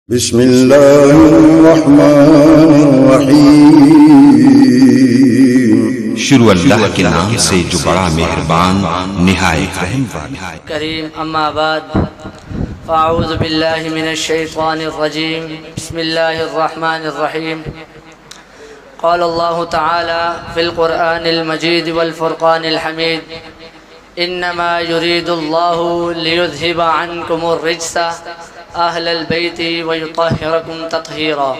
بسم اللہ الرحمن الرحیم۔ شروع اللہ کے نام سے جو بڑا مہربان نہایت رحم والا۔ کریم اما بعد فاعوذ باللہ من الشیطان الرجیم بسم اللہ الرحمن الرحیم۔ قال اللہ تعالی فی القرآن المجید والفرقان الحمید انما يريد الله ليذهب عنكم الرجس اهل البيت ويطهركم تطهيرا۔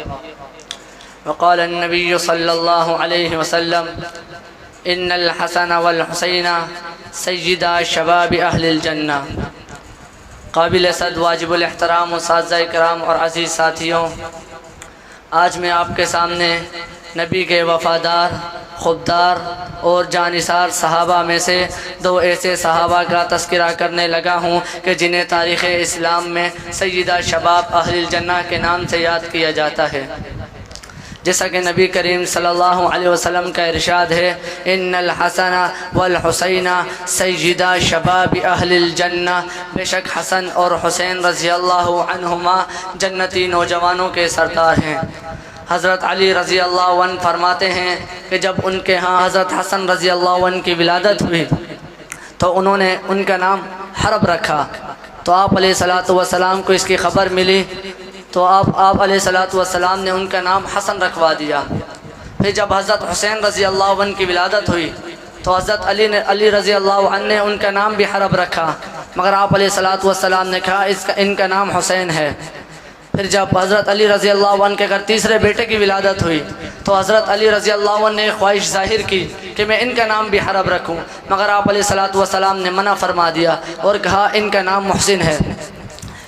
وقال النبي صلى الله عليه وسلم ان الحسن والحسین سیدا شباب اہل الجنہ۔ قابل صد واجب الاحترام اساتذہ کرام اور عزیز ساتھیوں، آج میں آپ کے سامنے نبی کے وفادار، خوددار اور جانثار صحابہ میں سے دو ایسے صحابہ کا تذکرہ کرنے لگا ہوں کہ جنہیں تاریخ اسلام میں سیدہ شباب اہل الجنہ کے نام سے یاد کیا جاتا ہے۔ جیسا کہ نبی کریم صلی اللہ علیہ وسلم کا ارشاد ہے ان الحسن والحسین سیدا شباب اہل الجنہ، بے شک حسن اور حسین رضی اللہ عنہما جنتی نوجوانوں کے سردار ہیں۔ حضرت علی رضی اللہ عنہ فرماتے ہیں کہ جب ان کے ہاں حضرت حسن رضی اللہ عنہ کی ولادت ہوئی تو انہوں نے ان کا نام حرب رکھا، تو آپ علیہ السلام کو اس کی خبر ملی تو آپ علیہ السلام نے ان کا نام حسن رکھوا دیا۔ پھر جب حضرت حسین رضی اللہ عنہ کی ولادت ہوئی تو حضرت علی رضی اللہ عنہ نے ان کا نام بھی حرب رکھا، مگر آپ علیہ السلام نے کہا ان کا نام حسین ہے۔ پھر جب حضرت علی رضی اللہ عنہ کے گھر تیسرے بیٹے کی ولادت ہوئی تو حضرت علی رضی اللہ عنہ نے خواہش ظاہر کی کہ میں ان کا نام بھی حرب رکھوں، مگر آپ علیہ السلام نے منع فرما دیا اور کہا ان کا نام محسن ہے۔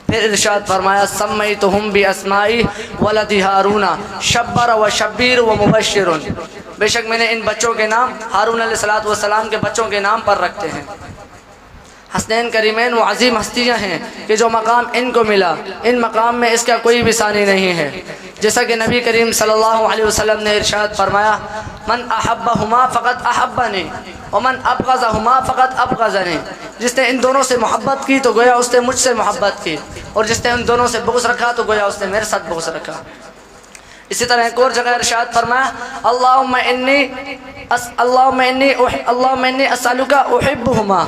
پھر ارشاد فرمایا سمیتہم باسمائی ولد ہارون شبر و شبیر و مبشر، بے شک میں نے ان بچوں کے نام ہارون علیہ السلام کے بچوں کے نام پر رکھتے ہیں۔ حسنین کریمین وہ عظیم ہستیاں ہیں کہ جو مقام ان کو ملا، ان مقام میں اس کا کوئی بھی ثانی نہیں ہے۔ جیسا کہ نبی کریم صلی اللہ علیہ وسلم نے ارشاد فرمایا من احبہما فقط احبنی ومن ابغضہما فقط ابغضنی، جس نے ان دونوں سے محبت کی تو گویا اس نے مجھ سے محبت کی، اور جس نے ان دونوں سے بغض رکھا تو گویا اس نے میرے ساتھ بغض رکھا۔ اسی طرح ایک اور جگہ ارشاد فرمایا اللہم انی اسألک احبہما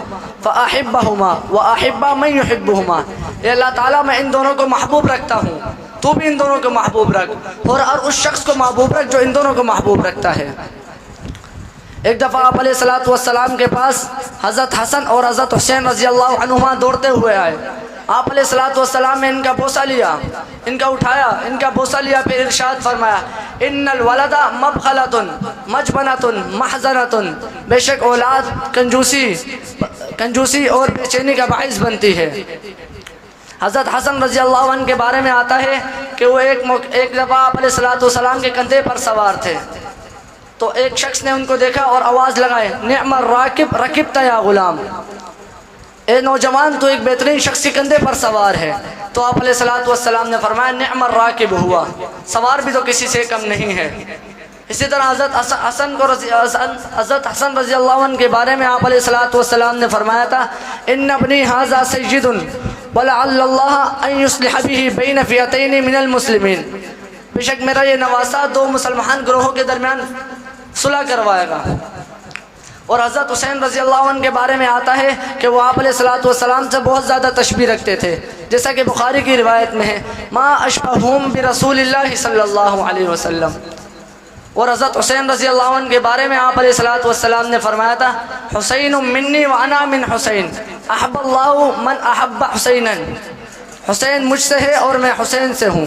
فاحبہما واحب من یحبہما، اے اللہ تعالیٰ میں ان دونوں کو محبوب رکھتا ہوں، تو بھی ان دونوں کو محبوب رکھ، اور اس شخص کو محبوب رکھ جو ان دونوں کو محبوب رکھتا ہے۔ ایک دفعہ آپ علیہ السلام کے پاس حضرت حسن اور حضرت حسین رضی اللہ عنہما دوڑتے ہوئے آئے۔ آپ علیہ السلام نے ان کا بوسہ لیا، ان کا اٹھایا، ان کا بوسہ لیا، پھر ارشاد فرمایا ان الولد مبخلۃ مجبنۃ محزنۃ، بے شک اولاد کنجوسی اور بے چینی کا باعث بنتی ہے۔ حضرت حسن رضی اللہ عنہ کے بارے میں آتا ہے کہ وہ ایک دفعہ آپ علیہ السلام کے کندھے پر سوار تھے، تو ایک شخص نے ان کو دیکھا اور آواز لگائے نعم الراکب رکبت یا غلام، اے نوجوان تو ایک بہترین شخص کے کندھے پر سوار ہے۔ تو آپ علیہ السلام نے فرمایا نعم الراکب ہوا، سوار بھی تو کسی سے کم نہیں ہے۔ اسی طرح حضرت حسن رضی اللہ عنہ کے بارے میں آپ علیہ السلام نے فرمایا تھا ان ابنی ھذا سید ولعل اللہ ان یصلح به بین فئتین من المسلمین، بے شک میرا یہ نواسہ دو مسلمان گروہوں کے درمیان صلح کروائے گا۔ اور حضرت حسین رضی اللہ عنہ کے بارے میں آتا ہے کہ وہ آپ علیہ السلام سے بہت زیادہ تشبیہ رکھتے تھے، جیسا کہ بخاری کی روایت میں ہے ما اشبہہم برسول اللہ صلی اللہ علیہ وسلم۔ اور حضرت حسین رضی اللہ عنہ کے بارے میں آپ علیہ السلام نے فرمایا تھا حسین منی وانا من حسین احب اللہ من احب حسینا، حسین مجھ سے ہے اور میں حسین سے ہوں۔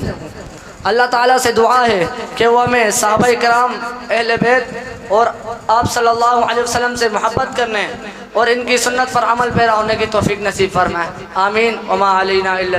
اللہ تعالیٰ سے دعا ہے کہ وہ ہمیں صحابہ کرام، اہل بیت اور آپ صلی اللہ علیہ وسلم سے محبت کرنے اور ان کی سنت پر عمل پیرا ہونے کی توفیق نصیب فرمائے، آمین۔ وما علینا الا